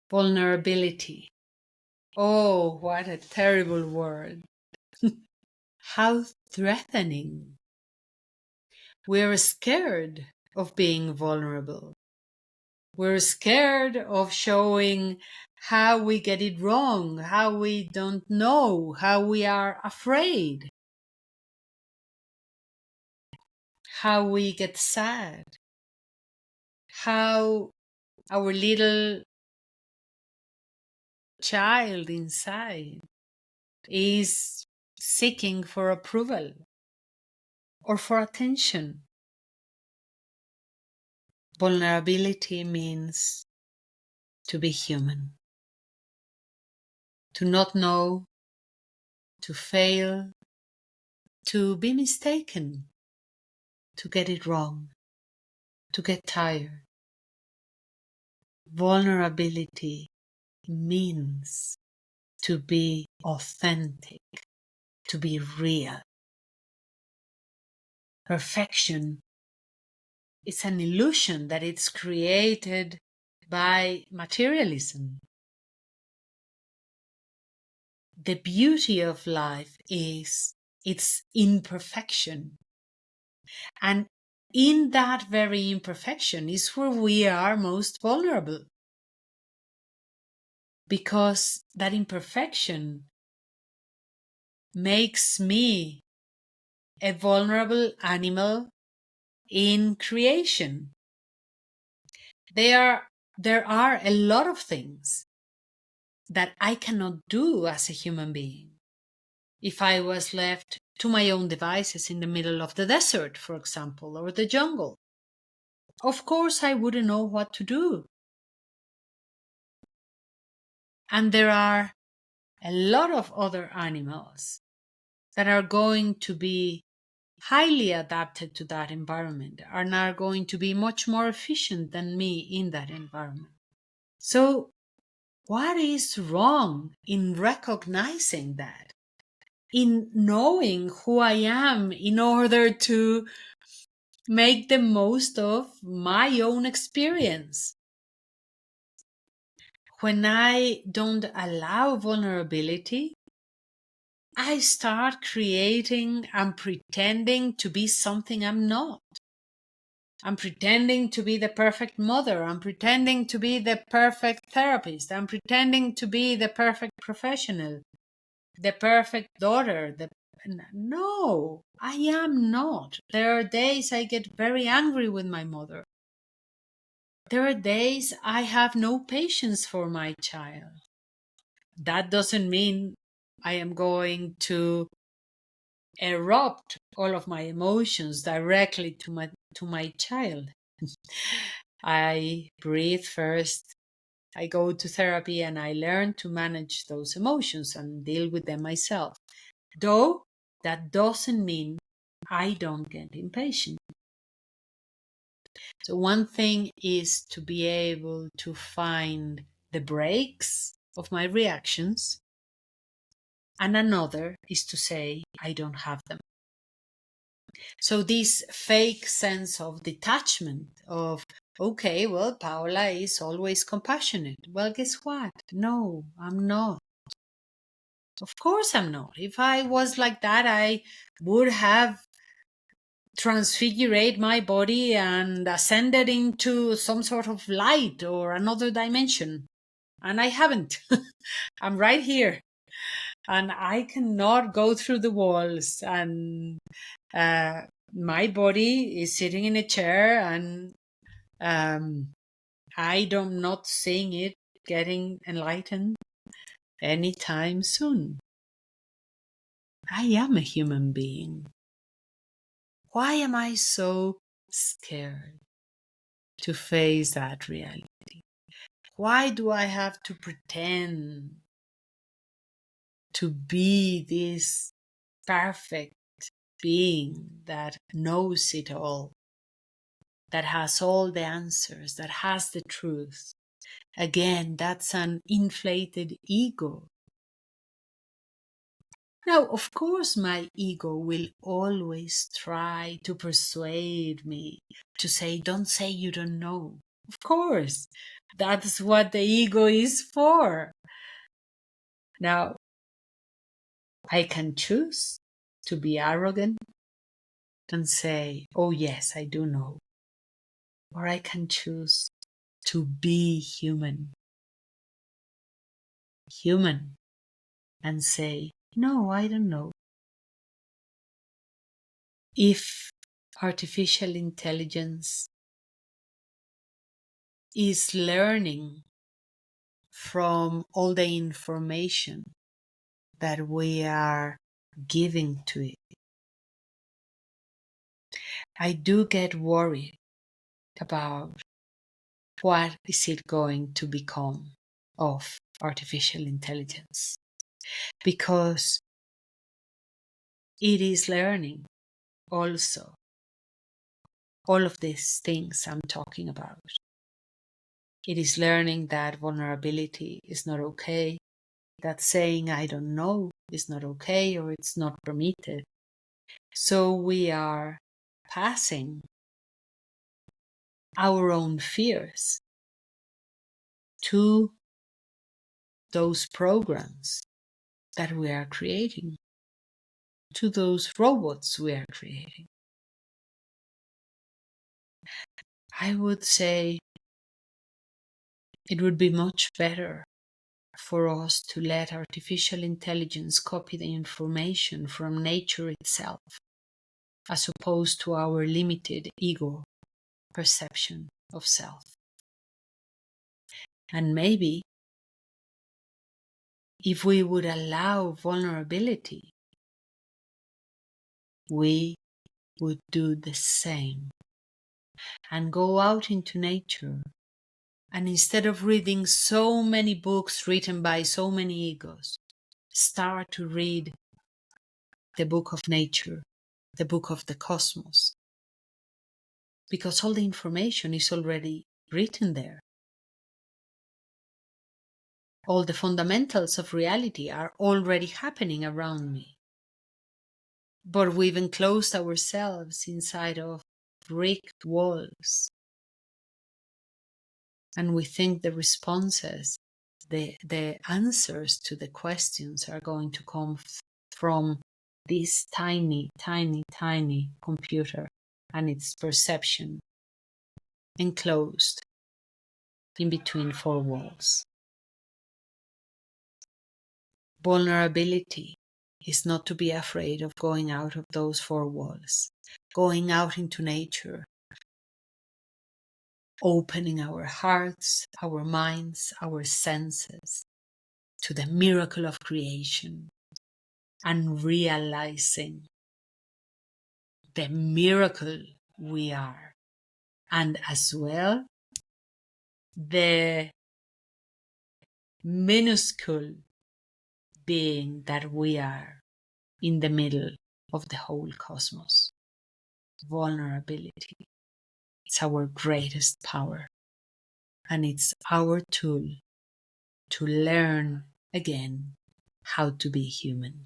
Vulnerability. Oh, what a terrible word. How threatening. We're scared of being vulnerable. We're scared of showing how we get it wrong, how we don't know, how we are afraid, how we get sad, how our little child inside is seeking for approval or for attention. Vulnerability means to be human, to not know, to fail, to be mistaken, to get it wrong, to get tired. Vulnerability means to be authentic, to be real. Perfection is an illusion that it's created by materialism. The beauty of life is its imperfection. And in that very imperfection is where we are most vulnerable. Because that imperfection makes me a vulnerable animal in creation. There are a lot of things that I cannot do as a human being. If I was left to my own devices in the middle of the desert, for example, or the jungle, of course I wouldn't know what to do. And there are a lot of other animals that are going to be highly adapted to that environment and are going to be much more efficient than me in that environment. So, what is wrong in recognizing that? In knowing who I am in order to make the most of my own experience? When I don't allow vulnerability, I start creating and pretending to be something I'm not. I'm pretending to be the perfect mother. I'm pretending to be the perfect therapist. I'm pretending to be the perfect professional, the perfect daughter. No, I am not. There are days I get very angry with my mother. There are days I have no patience for my child. That doesn't mean I am going to erupt all of my emotions directly to my child. I breathe first. I go to therapy and I learn to manage those emotions and deal with them myself. Though that doesn't mean I don't get impatient. So one thing is to be able to find the breaks of my reactions, and another is to say I don't have them. So this fake sense of detachment of, okay, well, Paola is always compassionate. Well, guess what? No, I'm not. Of course I'm not. If I was like that, I would have transfigurate my body and ascended into some sort of light or another dimension. And I haven't. I'm right here. And I cannot go through the walls. And my body is sitting in a chair, and I'm not seeing it getting enlightened anytime soon. I am a human being. Why am I so scared to face that reality? Why do I have to pretend to be this perfect being that knows it all, that has all the answers, that has the truth? Again, that's an inflated ego. Now, of course, my ego will always try to persuade me to say, don't say you don't know. Of course, that's what the ego is for. Now, I can choose to be arrogant and say, oh yes, I do know. Or I can choose to be human, and say, no, I don't know. If artificial intelligence is learning from all the information that we are giving to it, I do get worried about what is it going to become of artificial intelligence, because it is learning also all of these things I'm talking about. It is learning that vulnerability is not okay, that saying I don't know is not okay or it's not permitted. So we are passing our own fears to those programs that we are creating, to those robots we are creating. I would say it would be much better for us to let artificial intelligence copy the information from nature itself, as opposed to our limited ego perception of self. And maybe if we would allow vulnerability, we would do the same and go out into nature. And instead of reading so many books written by so many egos, start to read the book of nature, the book of the cosmos, because all the information is already written there. All the fundamentals of reality are already happening around me. But we've enclosed ourselves inside of brick walls. And we think the responses, the answers to the questions are going to come from this tiny, tiny, tiny computer and its perception enclosed in between four walls. Vulnerability is not to be afraid of going out of those four walls, going out into nature, opening our hearts, our minds, our senses to the miracle of creation, and realizing the miracle we are, and as well the minuscule being that we are in the middle of the whole cosmos. Vulnerability. It's our greatest power, and it's our tool to learn again how to be human.